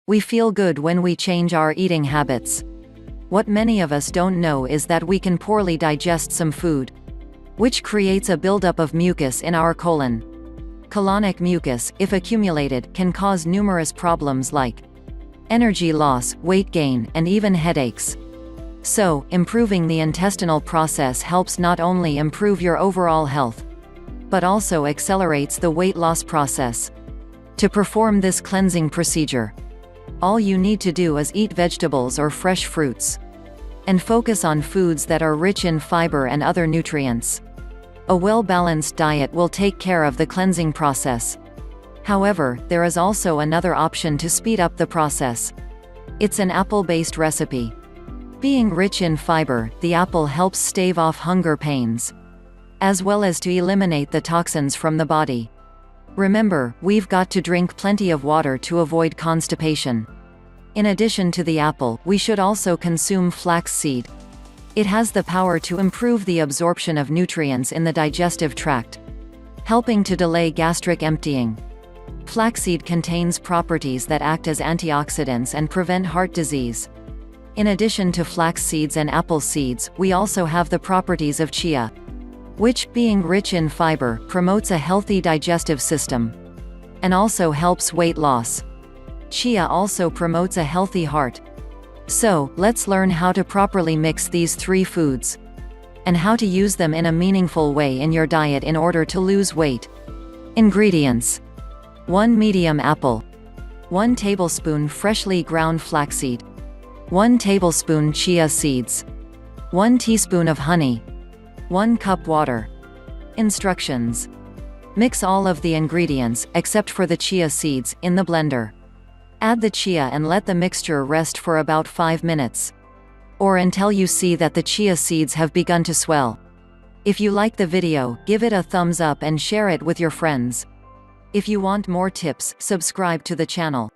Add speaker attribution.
Speaker 1: We feel good when we change our eating habits. What many of us don't know is that we can poorly digest some food, which creates a buildup of mucus in our colon. Colonic mucus, if accumulated, can cause numerous problems like energy loss, weight gain, and even headaches. So, improving the intestinal process helps not only improve your overall health, but also accelerates the weight loss process. To perform this cleansing procedure, all you need to do is eat vegetables or fresh fruits, and focus on foods that are rich in fiber and other nutrients. A well-balanced diet will take care of the cleansing process. However, there is also another option to speed up the process. It's an apple-based recipe. Being rich in fiber, the apple helps stave off hunger pains, as well as to eliminate the toxins from the body. Remember, we've got to drink plenty of water to avoid constipation. In addition to the apple, we should also consume flax seed. It has the power to improve the absorption of nutrients in the digestive tract, helping to delay gastric emptying. Flaxseed contains properties that act as antioxidants and prevent heart disease. In addition to flax seeds and apple seeds, we also have the properties of chia, which, being rich in fiber, promotes a healthy digestive system and also helps weight loss. Chia also promotes a healthy heart. So, let's learn how to properly mix these three foods and how to use them in a meaningful way in your diet in order to lose weight. Ingredients: 1 medium apple, 1 tablespoon freshly ground flaxseed, 1 tablespoon chia seeds, 1 teaspoon of honey, 1 cup water. Instructions: mix all of the ingredients, except for the chia seeds, in the blender. Add the chia and let the mixture rest for about 5 minutes, or until you see that the chia seeds have begun to swell. If you like the video, give it a thumbs up and share it with your friends. If you want more tips, subscribe to the channel.